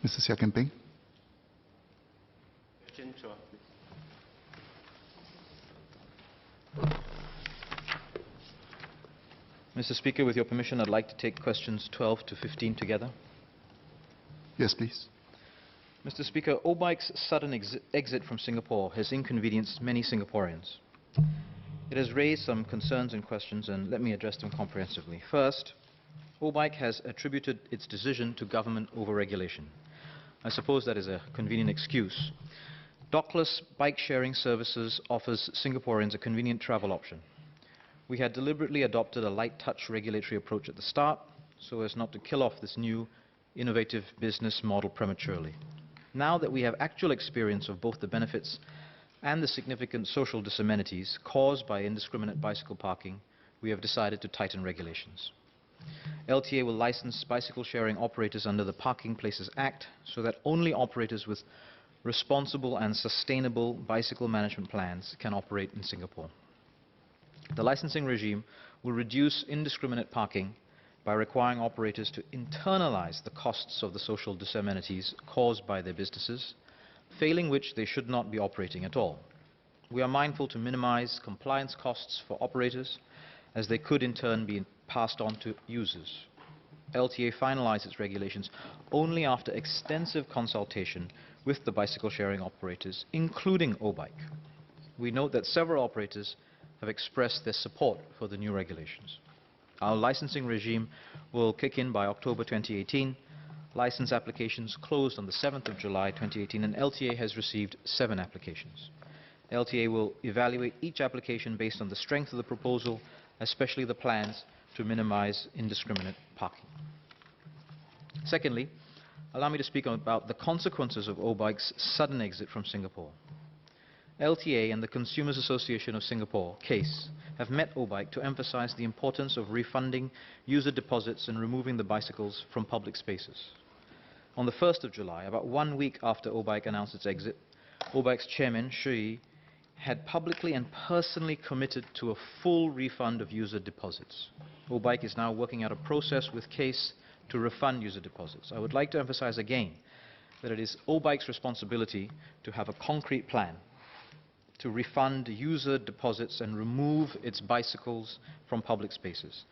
Mr. Sia Kemping. Question 12, please. Mr. Speaker, with your permission, I'd like to take questions 12 to 15 together. Yes, please. Mr. Speaker, Obike's sudden exit from Singapore has inconvenienced many Singaporeans. It has raised some concerns and questions, and let me address them comprehensively. First, Obike has attributed its decision to government overregulation. I suppose that is a convenient excuse. Dockless bike sharing services offers Singaporeans a convenient travel option. We had deliberately adopted a light touch regulatory approach at the start so as not to kill off this new innovative business model prematurely. Now that we have actual experience of both the benefits and the significant social disamenities caused by indiscriminate bicycle parking, we have decided to tighten regulations. LTA will license bicycle sharing operators under the Parking Places Act so that only operators with responsible and sustainable bicycle management plans can operate in Singapore. The licensing regime will reduce indiscriminate parking by requiring operators to internalize the costs of the social disamenities caused by their businesses, failing which they should not be operating at all. We are mindful to minimize compliance costs for operators, as they could in turn be passed on to users. LTA finalized its regulations only after extensive consultation with the bicycle sharing operators, including Obike. We note that several operators have expressed their support for the new regulations. Our licensing regime will kick in by October 2018. License applications closed on the 7th of July 2018, and LTA has received 7 applications. LTA will evaluate each application based on the strength of the proposal, especially the plans to minimize indiscriminate parking. Secondly, allow me to speak about the consequences of Obike's sudden exit from Singapore. LTA and the Consumers Association of Singapore, CASE, have met Obike to emphasize the importance of refunding user deposits and removing the bicycles from public spaces. On the 1st of July, about 1 week after Obike announced its exit, Obike's chairman, Shi, had publicly and personally committed to a full refund of user deposits. Obike is now working out a process with CASE to refund user deposits. I would like to emphasize again that it is Obike's responsibility to have a concrete plan to refund user deposits and remove its bicycles from public spaces.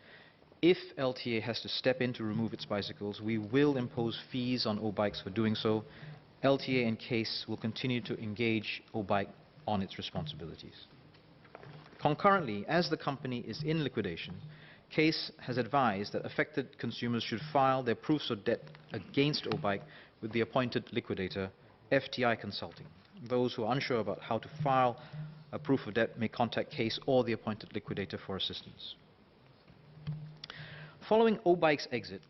If LTA has to step in to remove its bicycles, we will impose fees on Obike for doing so. LTA and CASE will continue to engage Obike on its responsibilities. Concurrently, as the company is in liquidation, CASE has advised that affected consumers should file their proofs of debt against Obike with the appointed liquidator, FTI Consulting. Those who are unsure about how to file a proof of debt may contact CASE or the appointed liquidator for assistance. Following Obike's exit,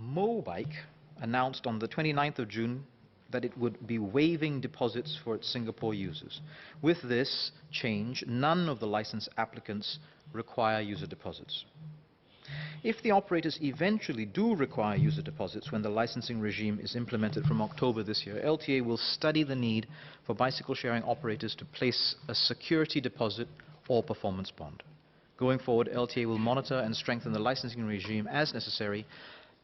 Mobike announced on the 29th of June that it would be waiving deposits for its Singapore users. With this change, none of the license applicants require user deposits. If the operators eventually do require user deposits when the licensing regime is implemented from October this year, LTA will study the need for bicycle sharing operators to place a security deposit or performance bond. Going forward, LTA will monitor and strengthen the licensing regime as necessary,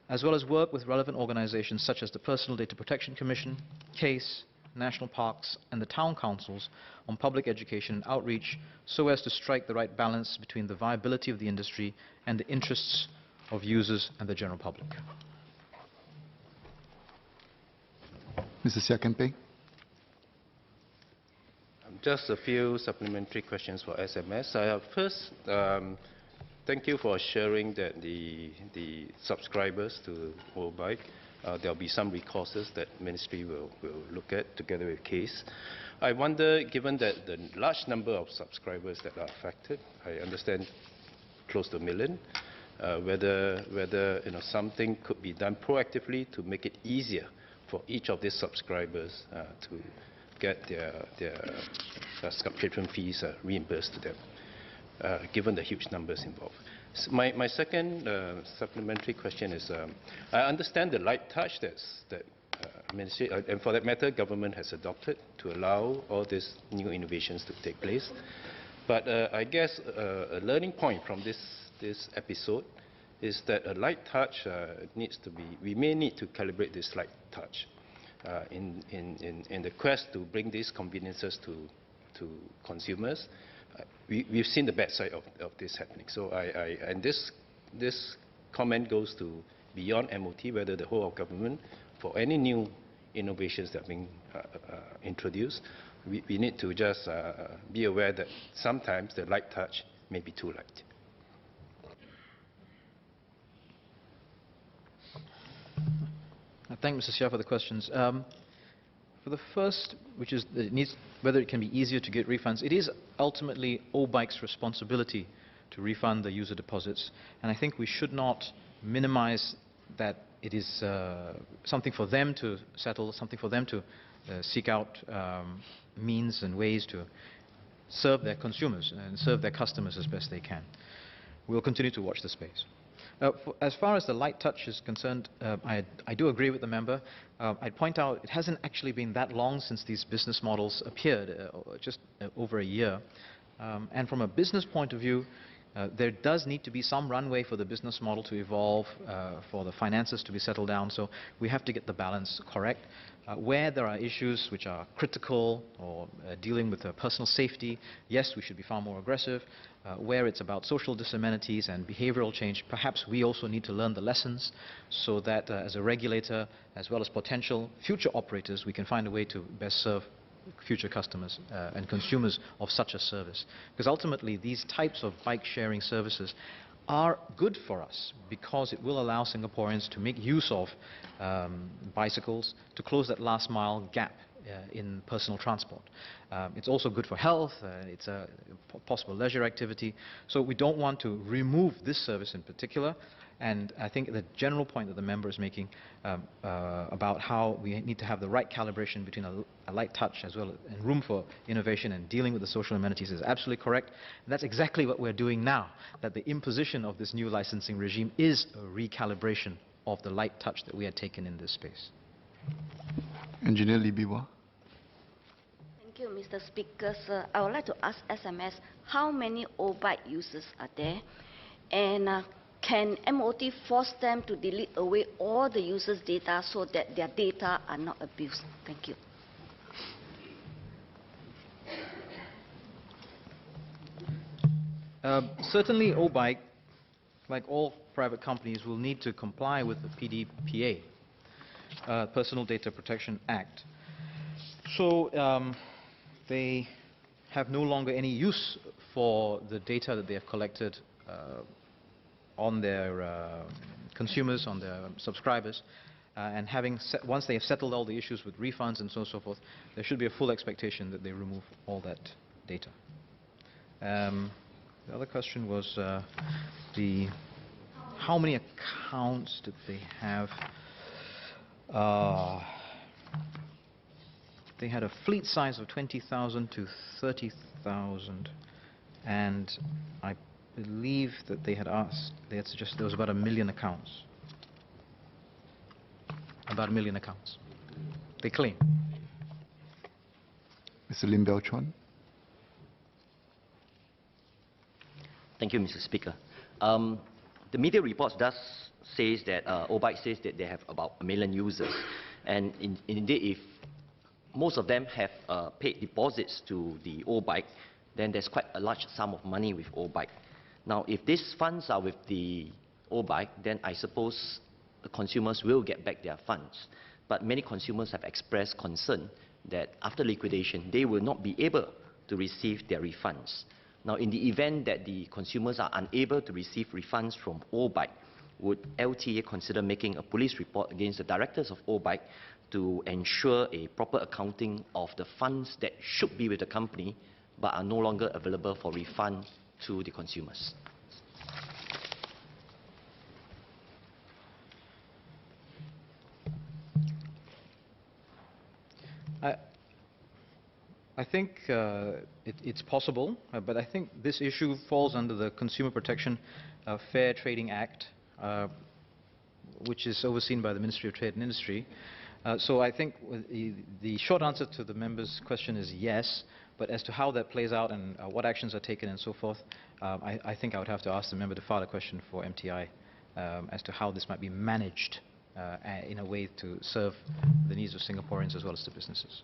as well as work with relevant organizations such as the Personal Data Protection Commission, CASE, national parks, and the town councils on public education and outreach so as to strike the right balance between the viability of the industry and the interests of users and the general public. Mr. Sia Kemping. Just a few supplementary questions for SMS. First, thank you for sharing that the subscribers to Obike, there will be some recourses that Ministry will look at together with CASE. I wonder, given that the large number of subscribers that are affected, I understand close to 1 million, whether something could be done proactively to make it easier for each of these subscribers to get their subscription fees reimbursed to them, given the huge numbers involved. So my second supplementary question is, I understand the light touch that Ministry, and for that matter, government has adopted to allow all these new innovations to take place. But I guess a learning point from this episode is that a light touch needs to be, we may need to calibrate this light touch. in the quest to bring these conveniences to consumers. We've seen the bad side of this happening. So and this comment goes to beyond MOT, whether the whole of government, for any new innovations that are being introduced, we need to just be aware that sometimes the light touch may be too light. Thank Mr. Xia for the questions. For the first, which is whether it can be easier to get refunds, it is ultimately OBike's responsibility to refund the user deposits, and I think we should not minimize that it is something for them to settle, something for them to seek out means and ways to serve their consumers and serve their customers as best they can. We'll continue to watch the space. As far as the light touch is concerned, I do agree with the member. I'd point out it hasn't actually been that long since these business models appeared, just over a year. And from a business point of view, there does need to be some runway for the business model to evolve, for the finances to be settled down, so we have to get the balance correct. Where there are issues which are critical or dealing with personal safety, yes, we should be far more aggressive. Where it's about social disamenities and behavioral change, perhaps we also need to learn the lessons so that as a regulator, as well as potential future operators, we can find a way to best serve future customers and consumers of such a service. Because ultimately, these types of bike-sharing services are good for us because it will allow Singaporeans to make use of bicycles to close that last mile gap in personal transport. It's also good for health, it's a possible leisure activity, so we don't want to remove this service in particular. And I think the general point that the member is making about how we need to have the right calibration between a light touch as well and room for innovation and dealing with the social amenities is absolutely correct. And that's exactly what we're doing now, that the imposition of this new licensing regime is a recalibration of the light touch that we had taken in this space. Engineer Lee Biwa. Thank you, Mr. Speaker. Sir, I would like to ask SMS, how many O-bike users are there? And can MOT force them to delete away all the users' data so that their data are not abused? Thank you. Certainly, O-bike, like all private companies, will need to comply with the PDPA, Personal Data Protection Act. So they have no longer any use for the data that they have collected on their consumers, on their subscribers, and once they have settled all the issues with refunds and so on and so forth, there should be a full expectation that they remove all that data. The other question was how many accounts did they have? They had a fleet size of 20,000 to 30,000, and I believe that they had suggested there was about 1 million accounts. About 1 million accounts, they claim. Mr. Lim Belchuan. Thank you, Mr. Speaker. The media reports does says that O-bike says that they have about 1 million users, and indeed, if most of them have paid deposits to the O-bike, then there's quite a large sum of money with O-bike. Now, if these funds are with the O-bike, then I suppose the consumers will get back their funds. But many consumers have expressed concern that after liquidation, they will not be able to receive their refunds. Now, in the event that the consumers are unable to receive refunds from O-bike, would LTA consider making a police report against the directors of O-bike to ensure a proper accounting of the funds that should be with the company but are no longer available for refund to the consumers? I think it's possible, but I think this issue falls under the Consumer Protection Fair Trading Act, which is overseen by the Ministry of Trade and Industry. So I think the short answer to the member's question is yes, but as to how that plays out and what actions are taken and so forth, I think I would have to ask the member to file a question for MTI as to how this might be managed in a way to serve the needs of Singaporeans as well as the businesses.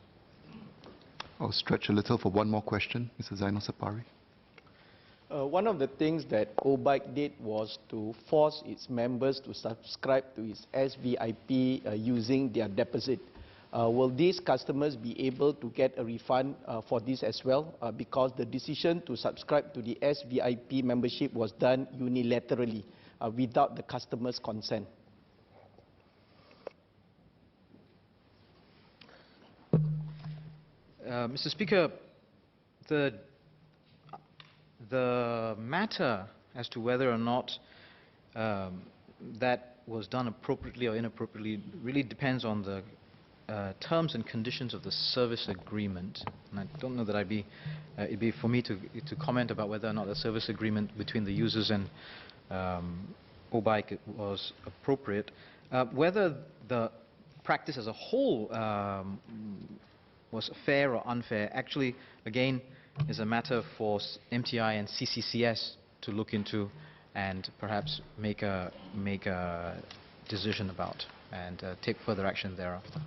I'll stretch a little for one more question. Mr. Zainal Sapari. One of the things that OBIKE did was to force its members to subscribe to its SVIP using their deposit. Will these customers be able to get a refund for this as well? Because the decision to subscribe to the SVIP membership was done unilaterally without the customer's consent. Mr. Speaker, the matter as to whether or not that was done appropriately or inappropriately really depends on the terms and conditions of the service agreement. And I don't know that it'd be for me to comment about whether or not the service agreement between the users and OBIKE was appropriate. Whether the practice as a whole was fair or unfair, actually, again, is a matter for MTI and CCCS to look into and perhaps make a decision about and take further action thereafter.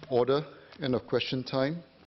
Order. End of question time.